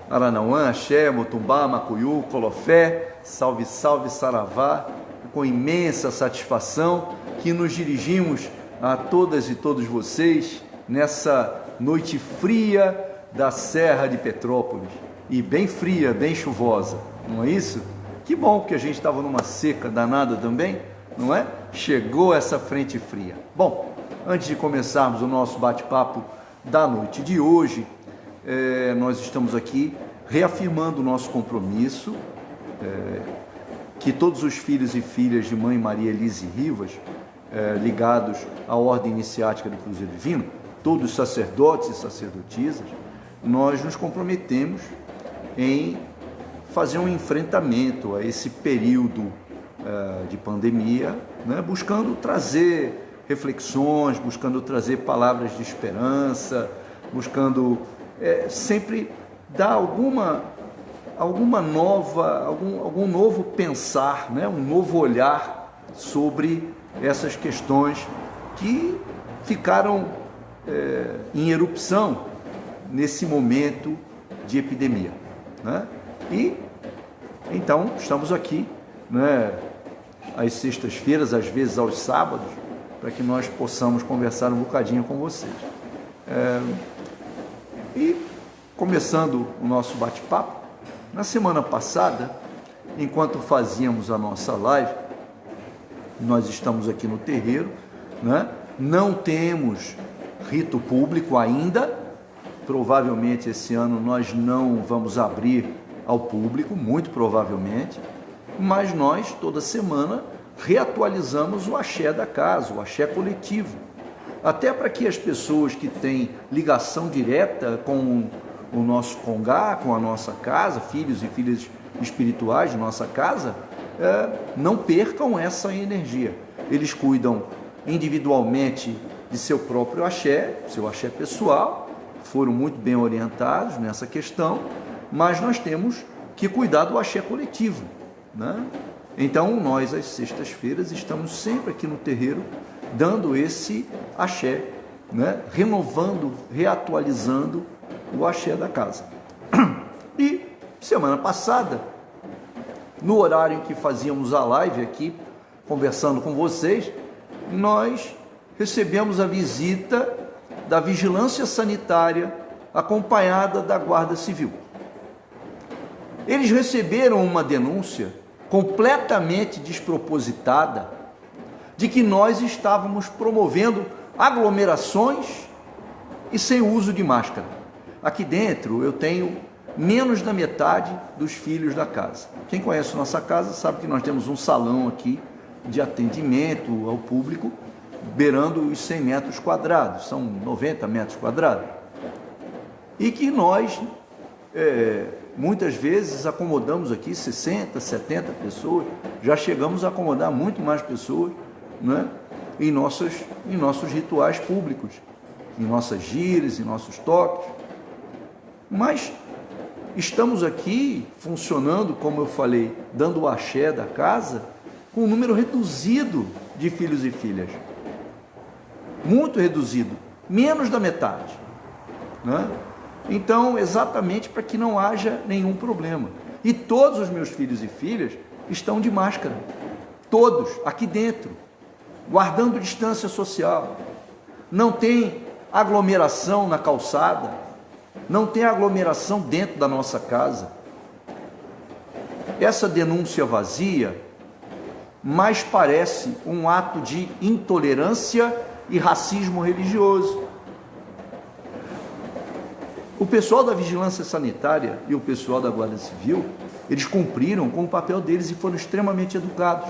Aranauã, Axé, Motumbá, Macuiú, Colofé, salve, salve, saravá, com imensa satisfação que nos dirigimos a todas e todos vocês nessa noite fria da Serra de Petrópolis, e bem fria, bem chuvosa, não é isso? Que bom que a gente estava numa seca danada também, não é? Chegou essa frente fria. Bom, antes de começarmos o nosso bate-papo da noite de hoje, nós estamos aqui reafirmando o nosso compromisso, que todos os filhos e filhas de Mãe Maria Elise Rivas, ligados à Ordem Iniciática do Cruzeiro Divino, todos os sacerdotes e sacerdotisas, nós nos comprometemos em fazer um enfrentamento a esse período de pandemia, né, buscando trazer reflexões, buscando trazer palavras de esperança, buscando sempre dar algum novo pensar, né, um novo olhar sobre essas questões que ficaram em erupção nesse momento de epidemia, né? E então estamos aqui, né, às sextas-feiras, às vezes aos sábados, para que nós possamos conversar um bocadinho com vocês. E começando o nosso bate-papo, na semana passada, enquanto fazíamos a nossa live, nós estamos aqui no terreiro, né? Não temos rito público ainda, provavelmente esse ano nós não vamos abrir ao público, muito provavelmente, mas nós toda semana reatualizamos o axé da casa, o axé coletivo, até para que as pessoas que têm ligação direta com o nosso congá, com a nossa casa, filhos e filhas espirituais de nossa casa, não percam essa energia. Eles cuidam individualmente de seu próprio axé, seu axé pessoal, foram muito bem orientados nessa questão, mas nós temos que cuidar do axé coletivo, né? Então, nós, às sextas-feiras, estamos sempre aqui no terreiro, dando esse axé, né? Renovando, reatualizando o axé da casa. E, semana passada, no horário em que fazíamos a live aqui, conversando com vocês, nós recebemos a visita da Vigilância Sanitária, acompanhada da Guarda Civil. Eles receberam uma denúncia completamente despropositada de que nós estávamos promovendo aglomerações e sem uso de máscara. Aqui dentro eu tenho menos da metade dos filhos da casa. Quem conhece nossa casa sabe que nós temos um salão aqui de atendimento ao público, beirando os 100 metros quadrados, são 90 metros quadrados, e que nós muitas vezes acomodamos aqui 60, 70 pessoas, já chegamos a acomodar muito mais pessoas, né, em nossos rituais públicos, em nossas gírias, em nossos toques, mas estamos aqui funcionando, como eu falei, dando o axé da casa, com um número reduzido de filhos e filhas, muito reduzido, menos da metade, né? Então, exatamente para que não haja nenhum problema. E todos os meus filhos e filhas estão de máscara, todos, aqui dentro, guardando distância social. Não tem aglomeração na calçada, não tem aglomeração dentro da nossa casa. Essa denúncia vazia mais parece um ato de intolerância e racismo religioso. O pessoal da Vigilância Sanitária e o pessoal da Guarda Civil, eles cumpriram com o papel deles e foram extremamente educados.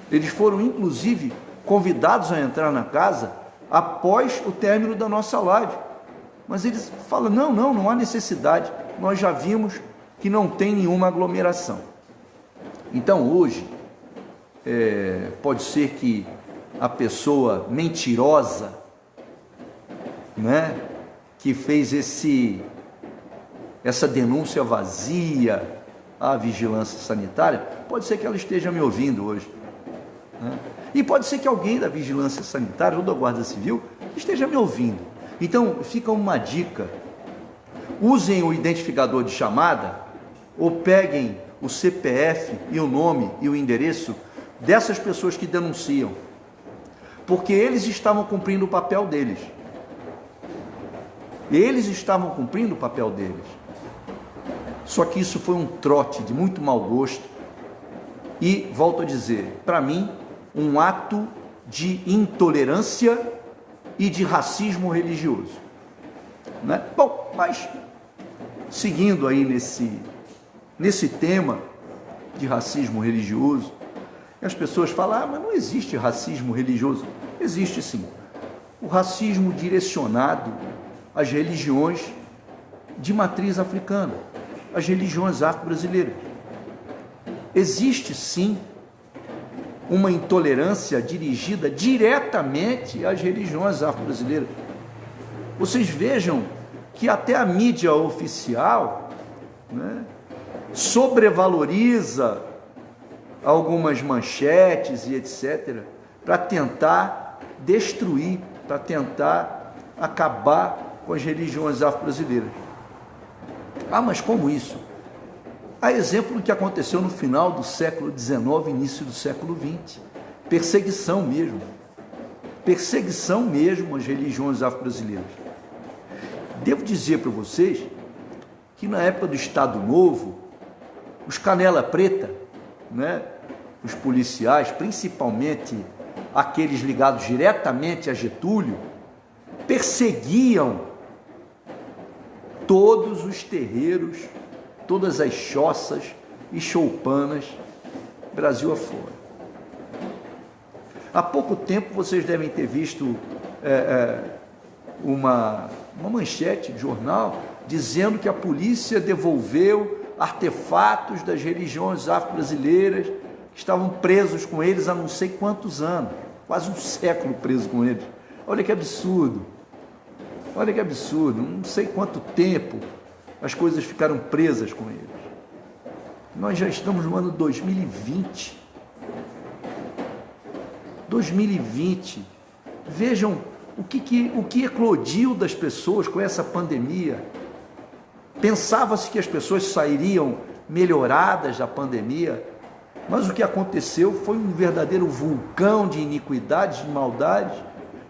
Eles foram, inclusive, convidados a entrar na casa após o término da nossa live. Mas eles falam, não há necessidade, nós já vimos que não tem nenhuma aglomeração. Então, hoje, pode ser que a pessoa mentirosa, né, que fez essa denúncia vazia à vigilância sanitária, pode ser que ela esteja me ouvindo hoje, né? E pode ser que alguém da vigilância sanitária ou da Guarda Civil esteja me ouvindo. Então, fica uma dica. usem o identificador de chamada ou peguem o CPF e o nome e o endereço dessas pessoas que denunciam, porque eles estavam cumprindo o papel deles. Eles estavam cumprindo o papel deles. Só que isso foi um trote de muito mau gosto e, volto a dizer, para mim, um ato de intolerância e de racismo religioso, né? Bom, mas seguindo aí nesse tema de racismo religioso, as pessoas falam, mas não existe racismo religioso. Existe sim. O racismo direcionado às religiões de matriz africana, às religiões afro-brasileiras. Existe sim uma intolerância dirigida diretamente às religiões afro-brasileiras. Vocês vejam que até a mídia oficial, né, sobrevaloriza algumas manchetes e etc., para tentar destruir, para tentar acabar com as religiões afro-brasileiras. Mas como isso? Há exemplo do que aconteceu no final do século XIX, início do século XX. Perseguição mesmo às religiões afro-brasileiras. Devo dizer para vocês que na época do Estado Novo, os canela preta, né, os policiais, principalmente aqueles ligados diretamente a Getúlio, perseguiam todos os terreiros, todas as choças e choupanas, Brasil afora. Há pouco tempo vocês devem ter visto uma manchete de jornal dizendo que a polícia devolveu artefatos das religiões afro-brasileiras que estavam presos com eles há não sei quantos anos, quase um século preso com eles. Olha que absurdo, não sei quanto tempo as coisas ficaram presas com eles. Nós já estamos no ano 2020. Vejam o que eclodiu das pessoas com essa pandemia. Pensava-se que as pessoas sairiam melhoradas da pandemia, mas o que aconteceu foi um verdadeiro vulcão de iniquidades, de maldades,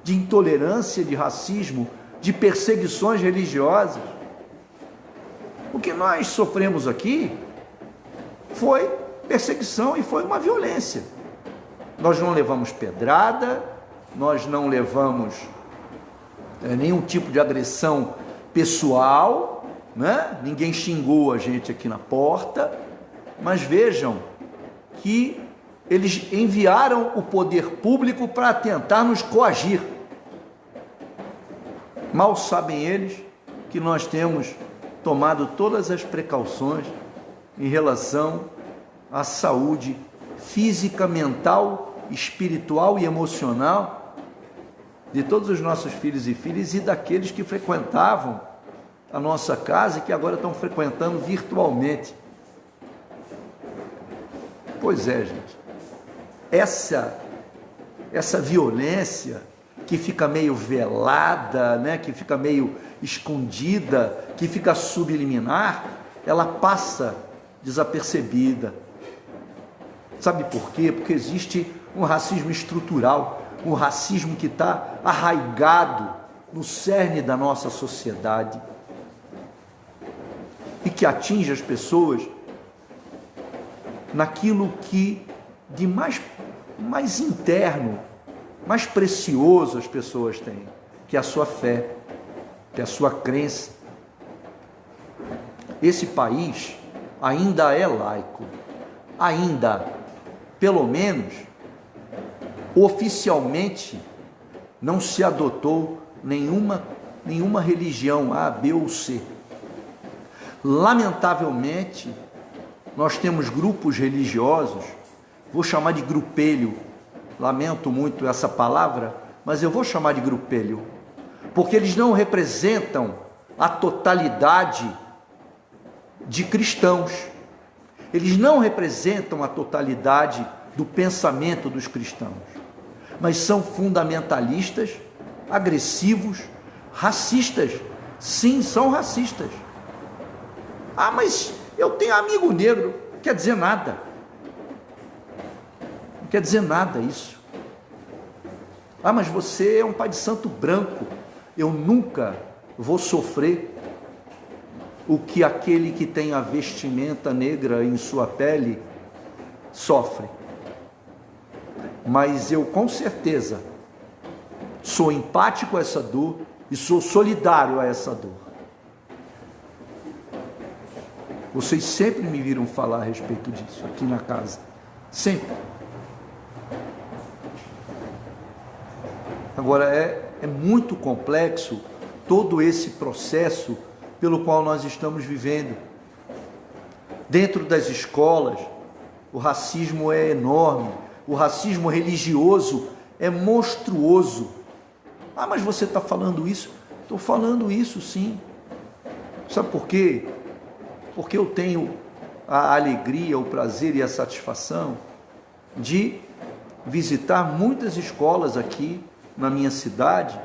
de intolerância, de racismo, de perseguições religiosas. O que nós sofremos aqui foi perseguição e foi uma violência. Nós não levamos pedrada, nós não levamos nenhum tipo de agressão pessoal, né? Ninguém xingou a gente aqui na porta, mas vejam que eles enviaram o poder público para tentar nos coagir. Mal sabem eles que nós temos tomado todas as precauções em relação à saúde física, mental, espiritual e emocional de todos os nossos filhos e filhas e daqueles que frequentavam a nossa casa e que agora estão frequentando virtualmente. Pois é, gente, essa violência que fica meio velada, né, que fica meio escondida, que fica subliminar, ela passa desapercebida. Sabe por quê? Porque existe um racismo estrutural, um racismo que está arraigado no cerne da nossa sociedade e que atinge as pessoas naquilo que de mais interno, mais precioso as pessoas têm, que é a sua fé, que é a sua crença. Esse país ainda é laico, ainda, pelo menos, oficialmente, não se adotou nenhuma religião A, B ou C. Lamentavelmente, nós temos grupos religiosos, vou chamar de grupelho, lamento muito essa palavra, mas eu vou chamar de grupelho, porque eles não representam a totalidade de cristãos, eles não representam a totalidade do pensamento dos cristãos, mas são fundamentalistas, agressivos, racistas. Sim, são racistas. Ah, mas eu tenho amigo negro. Não quer dizer nada. Não quer dizer nada isso. Ah, mas você é um pai de santo branco. Eu nunca vou sofrer o que aquele que tem a vestimenta negra em sua pele sofre. Mas eu com certeza sou empático a essa dor e sou solidário a essa dor. Vocês sempre me viram falar a respeito disso aqui na casa. Sempre. Agora, é muito complexo todo esse processo pelo qual nós estamos vivendo. Dentro das escolas, o racismo é enorme, o racismo religioso é monstruoso. Ah, mas você está falando isso? Estou falando isso, sim. Sabe por quê? Porque eu tenho a alegria, o prazer e a satisfação de visitar muitas escolas aqui na minha cidade,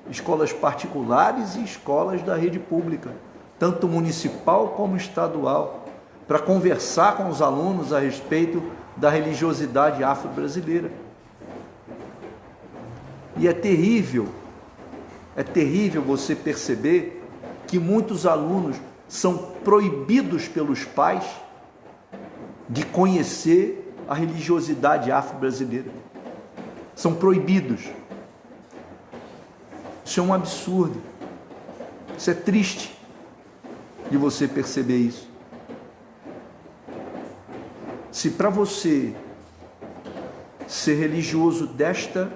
escolas particulares e escolas da rede pública, tanto municipal como estadual, para conversar com os alunos a respeito da religiosidade afro-brasileira. E é terrível você perceber que muitos alunos são proibidos pelos pais de conhecer a religiosidade afro-brasileira. São proibidos. Isso é um absurdo. Isso é triste de você perceber isso. Se para você ser religioso desta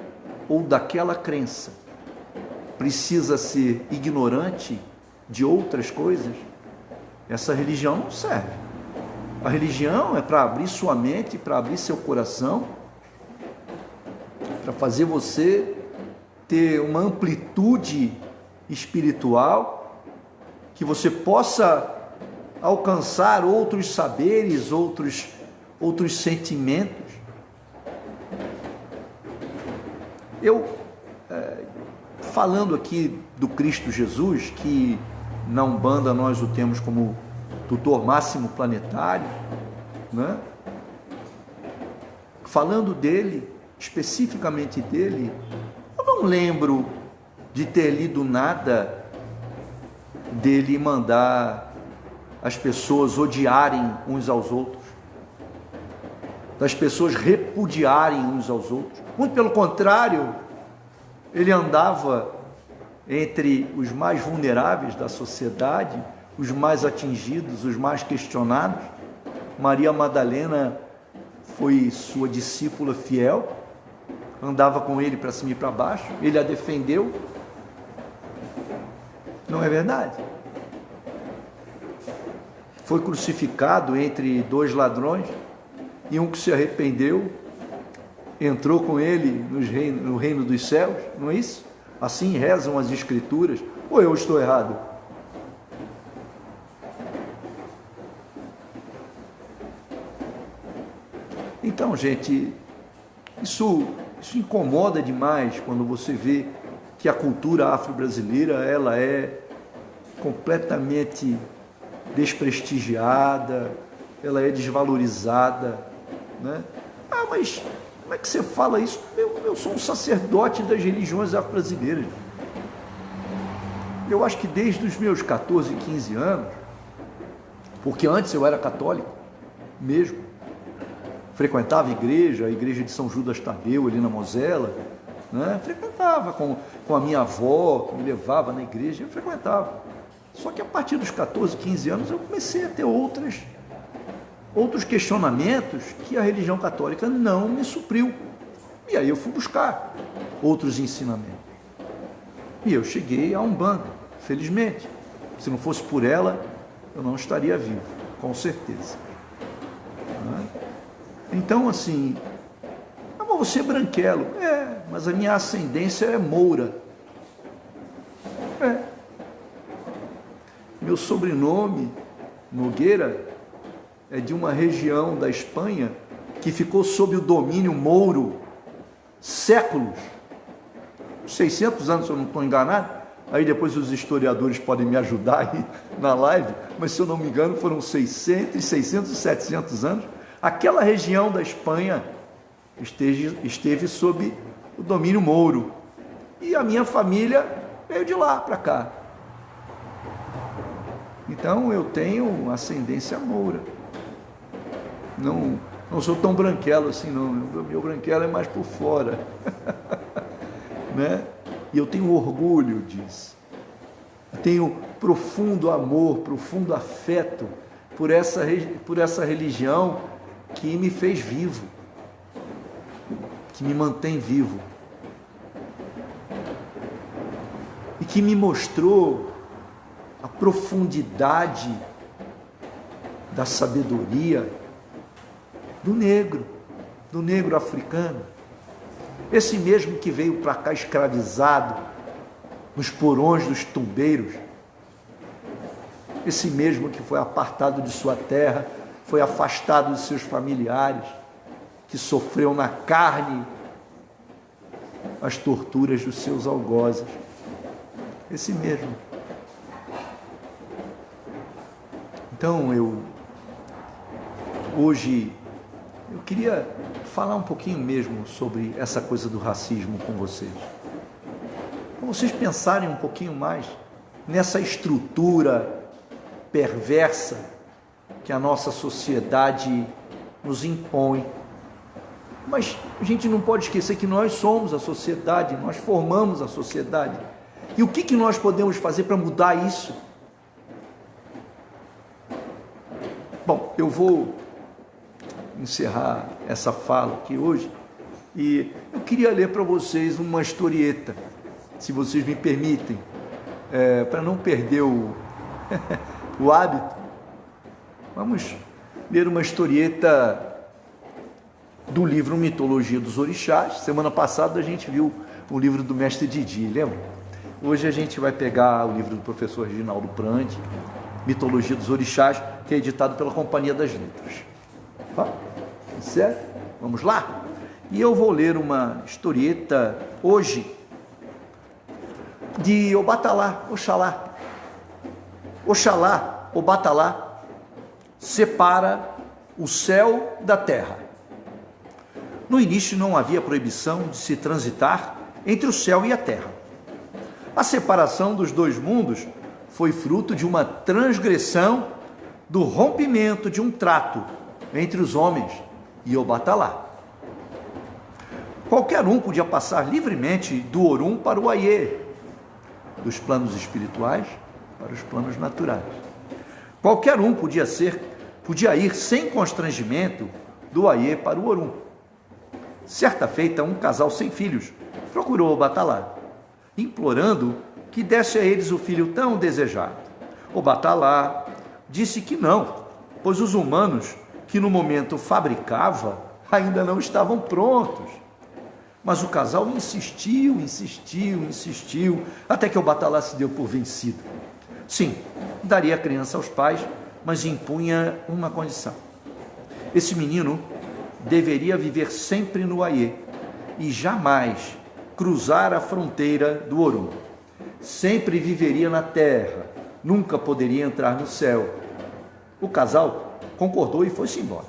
ou daquela crença precisa ser ignorante de outras coisas, essa religião não serve. A religião é para abrir sua mente, para abrir seu coração, para fazer você ter uma amplitude espiritual, que você possa alcançar outros saberes, outros sentimentos. Eu, falando aqui do Cristo Jesus, que na Umbanda nós o temos como tutor máximo planetário, né? Falando dele, especificamente dele, eu não lembro de ter lido nada dele mandar as pessoas odiarem uns aos outros, das pessoas repudiarem uns aos outros. Muito pelo contrário, ele andava entre os mais vulneráveis da sociedade, os mais atingidos, os mais questionados. Maria Madalena foi sua discípula fiel, andava com ele para cima e para baixo, ele a defendeu. Não é verdade? Foi crucificado entre dois ladrões, e um que se arrependeu entrou com ele no reino dos céus, não é isso? Assim rezam as escrituras. Ou eu estou errado? Então, gente, isso incomoda demais quando você vê que a cultura afro-brasileira ela é completamente desprestigiada, ela é desvalorizada, né? Ah, mas como é que você fala isso? Eu sou um sacerdote das religiões afro-brasileiras. Eu acho que desde os meus 14, 15 anos, porque antes eu era católico mesmo, frequentava a igreja de São Judas Tadeu, ali na Mosela, né? Frequentava com a minha avó, que me levava na igreja, eu frequentava. Só que a partir dos 14, 15 anos eu comecei a ter outros questionamentos que a religião católica não me supriu. E aí eu fui buscar outros ensinamentos. E eu cheguei a Umbanda, felizmente. Se não fosse por ela, eu não estaria vivo, com certeza. Então, assim, mas você é branquelo. É, mas a minha ascendência é moura. É. Meu sobrenome, Nogueira, é de uma região da Espanha que ficou sob o domínio mouro séculos, 600 anos, se eu não estou enganado, aí depois os historiadores podem me ajudar aí na live, mas se eu não me engano foram 600, 700 anos, aquela região da Espanha esteve sob o domínio mouro, e a minha família veio de lá para cá. Então eu tenho ascendência moura. Não sou tão branquelo assim, não. Meu branquelo é mais por fora. Né? E eu tenho orgulho disso. Eu tenho profundo amor, profundo afeto por essa religião que me fez vivo, que me mantém vivo. E que me mostrou a profundidade da sabedoria do negro africano, esse mesmo que veio para cá escravizado nos porões dos tumbeiros, esse mesmo que foi apartado de sua terra, foi afastado de seus familiares, que sofreu na carne as torturas dos seus algozes, esse mesmo. Então hoje eu queria falar um pouquinho mesmo sobre essa coisa do racismo com vocês. Para vocês pensarem um pouquinho mais nessa estrutura perversa que a nossa sociedade nos impõe. Mas a gente não pode esquecer que nós somos a sociedade, nós formamos a sociedade. E o que nós podemos fazer para mudar isso? Bom, eu vou encerrar essa fala aqui hoje e eu queria ler para vocês uma historieta, se vocês me permitem, para não perder o hábito. Vamos ler uma historieta do livro Mitologia dos Orixás. Semana passada a gente viu o livro do mestre Didi, lembra? Hoje a gente vai pegar o livro do professor Reginaldo Prandi, Mitologia dos Orixás, que é editado pela Companhia das Letras. Tá? Certo? Vamos lá? E eu vou ler uma historieta hoje de Obatalá, Oxalá. Oxalá, Obatalá, separa o céu da terra. No início não havia proibição de se transitar entre o céu e a terra. A separação dos dois mundos foi fruto de uma transgressão do rompimento de um trato entre os homens e Obatalá. Qualquer um podia passar livremente do Orum para o Aiê, dos planos espirituais para os planos naturais. Qualquer um podia ir sem constrangimento do Aiê para o Orum. Certa feita, um casal sem filhos procurou Obatalá, implorando que desse a eles o filho tão desejado. Obatalá disse que não, pois os humanos que no momento fabricava ainda não estavam prontos. Mas o casal insistiu, até que Obatalá se deu por vencido. Sim, daria a criança aos pais, mas impunha uma condição. Esse menino deveria viver sempre no Aiê e jamais cruzar a fronteira do Orum. Sempre viveria na terra, nunca poderia entrar no céu. O casal concordou e foi-se embora.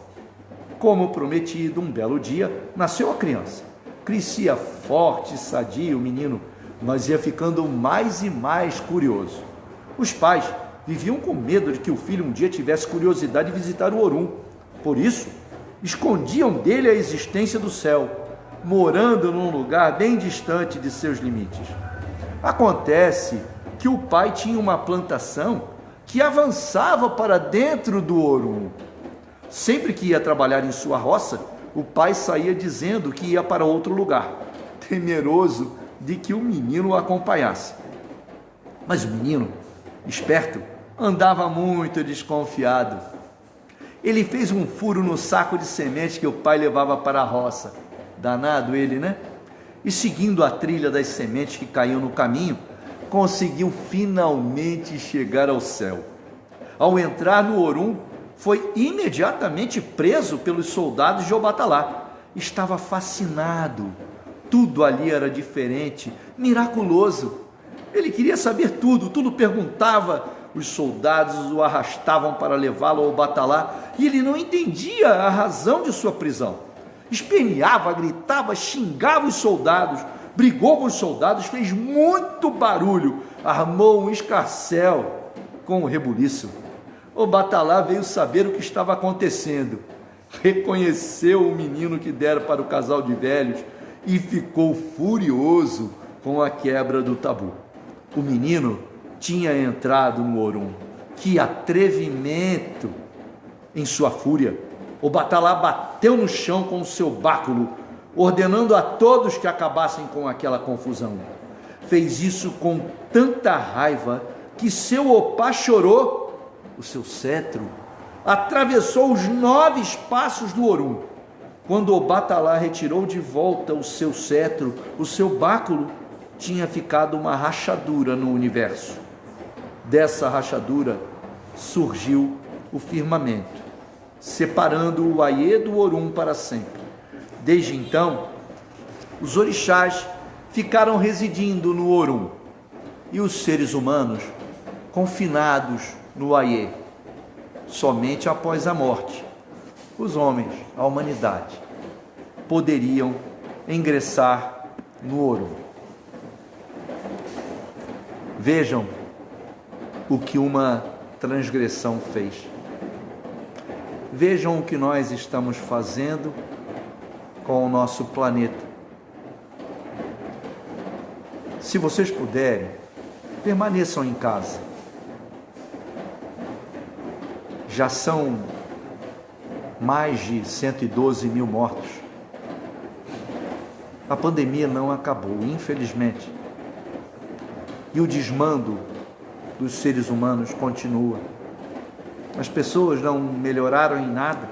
Como prometido, um belo dia, nasceu a criança. Crescia forte e sadio o menino, mas ia ficando mais e mais curioso. Os pais viviam com medo de que o filho um dia tivesse curiosidade de visitar o Orum. Por isso, escondiam dele a existência do céu, morando num lugar bem distante de seus limites. Acontece que o pai tinha uma plantação que avançava para dentro do Orum. Sempre que ia trabalhar em sua roça, o pai saía dizendo que ia para outro lugar, temeroso de que o menino o acompanhasse. Mas o menino, esperto, andava muito desconfiado. Ele fez um furo no saco de semente que o pai levava para a roça. Danado ele, né? E seguindo a trilha das sementes que caíam no caminho, conseguiu finalmente chegar ao céu. Ao entrar no Orum, foi imediatamente preso pelos soldados de Obatalá. Estava fascinado. Tudo ali era diferente, miraculoso. Ele queria saber tudo, tudo perguntava. Os soldados o arrastavam para levá-lo ao batalá e ele não entendia a razão de sua prisão. Esperneava, gritava, xingava os soldados, brigou com os soldados, fez muito barulho, armou um escarcéu com o rebuliço. O batalá veio saber o que estava acontecendo, reconheceu o menino que dera para o casal de velhos e ficou furioso com a quebra do tabu. O menino tinha entrado no Orum. Que atrevimento! Em sua fúria, o batalá bateu no chão com o seu báculo, ordenando a todos que acabassem com aquela confusão. Fez isso com tanta raiva que seu opá chorou. O seu cetro atravessou os 9 espaços do Orum. Quando o batalá retirou de volta o seu cetro, o seu báculo tinha ficado uma rachadura no universo. Dessa rachadura surgiu o firmamento, separando o Aiê do Orum para sempre. Desde então, os orixás ficaram residindo no Orum e os seres humanos confinados no Aiê. Somente após a morte, os homens, a humanidade, poderiam ingressar no Orum. Vejam o que uma transgressão fez. Vejam o que nós estamos fazendo com o nosso planeta. Se vocês puderem, permaneçam em casa. Já são mais de 112 mil mortos. A pandemia não acabou, infelizmente. E o desmando dos seres humanos continua. As pessoas não melhoraram em nada.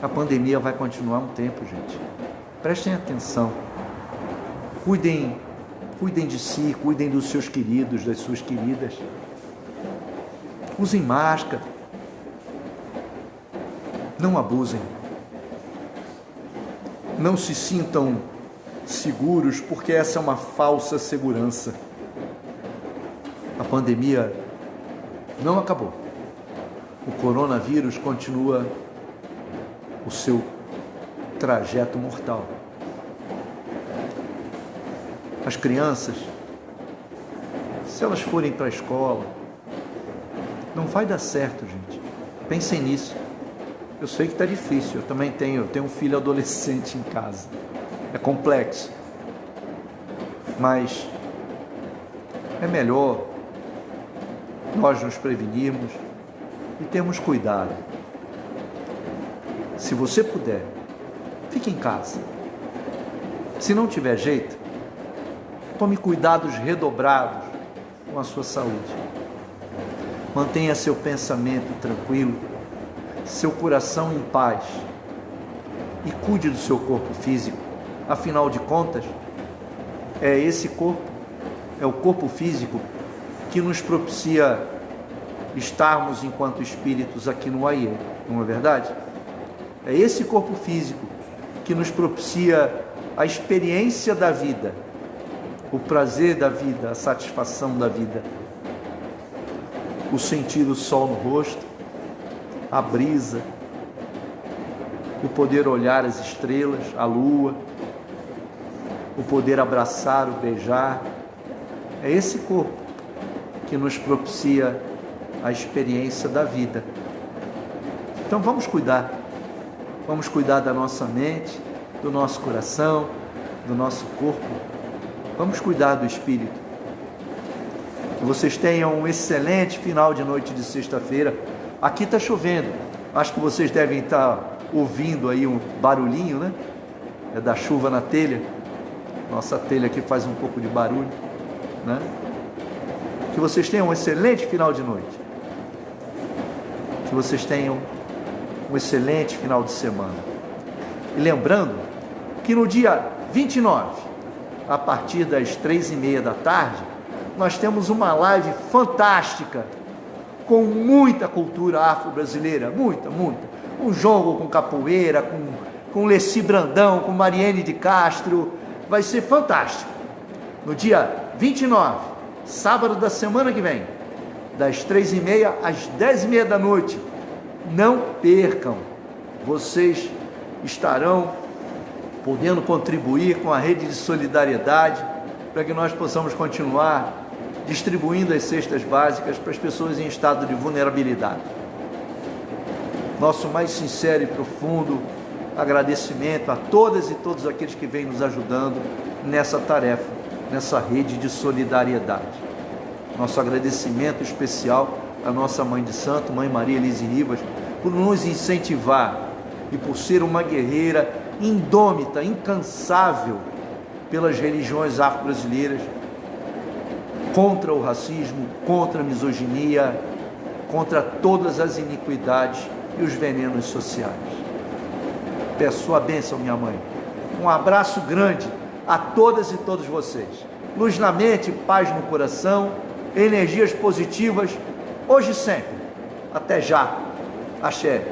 A pandemia vai continuar um tempo, gente. Prestem atenção. Cuidem de si, cuidem dos seus queridos, das suas queridas. Usem máscara. Não abusem. Não se sintam seguros, porque essa é uma falsa segurança. A pandemia não acabou. O coronavírus continua o seu trajeto mortal. As crianças, se elas forem para a escola, não vai dar certo, gente. Pensem nisso. Eu sei que está difícil, eu também tenho um filho adolescente em casa. É complexo, mas é melhor nós nos prevenirmos e termos cuidado. Se você puder, fique em casa. Se não tiver jeito, tome cuidados redobrados com a sua saúde. Mantenha seu pensamento tranquilo, seu coração em paz e cuide do seu corpo físico. Afinal de contas, é esse corpo, é o corpo físico que nos propicia estarmos enquanto espíritos aqui no Aiê, não é verdade? É esse corpo físico que nos propicia a experiência da vida, o prazer da vida, a satisfação da vida, o sentir o sol no rosto, a brisa, o poder olhar as estrelas, a lua, o poder abraçar, o beijar. É esse corpo que nos propicia a experiência da vida. Então vamos cuidar da nossa mente, do nosso coração, do nosso corpo. Vamos cuidar do espírito. Que vocês tenham um excelente final de noite de sexta-feira. Aqui está chovendo, acho que vocês devem estar ouvindo aí um barulhinho, né? É da chuva na telha. Nossa telha aqui faz um pouco de barulho, né? Que vocês tenham um excelente final de noite. Que vocês tenham um excelente final de semana. E lembrando que no dia 29, a partir das 3h30 da tarde, nós temos uma live fantástica, com muita cultura afro-brasileira, muita. Um jogo com capoeira, com Leci Brandão, com Mariene de Castro. Vai ser fantástico. no dia 29, sábado da semana que vem, das 3h30 às 10h30 da noite. Não percam, vocês estarão podendo contribuir com a rede de solidariedade para que nós possamos continuar distribuindo as cestas básicas para as pessoas em estado de vulnerabilidade. Nosso mais sincero e profundo agradecimento a todas e todos aqueles que vêm nos ajudando nessa tarefa, nessa rede de solidariedade. Nosso agradecimento especial à nossa Mãe de Santo, Mãe Maria Elise Ribas, por nos incentivar e por ser uma guerreira indômita, incansável pelas religiões afro-brasileiras, contra o racismo, contra a misoginia, contra todas as iniquidades e os venenos sociais. Peço sua bênção, minha mãe. Um abraço grande a todas e todos vocês. Luz na mente, paz no coração, energias positivas, hoje e sempre. Até já. Axé.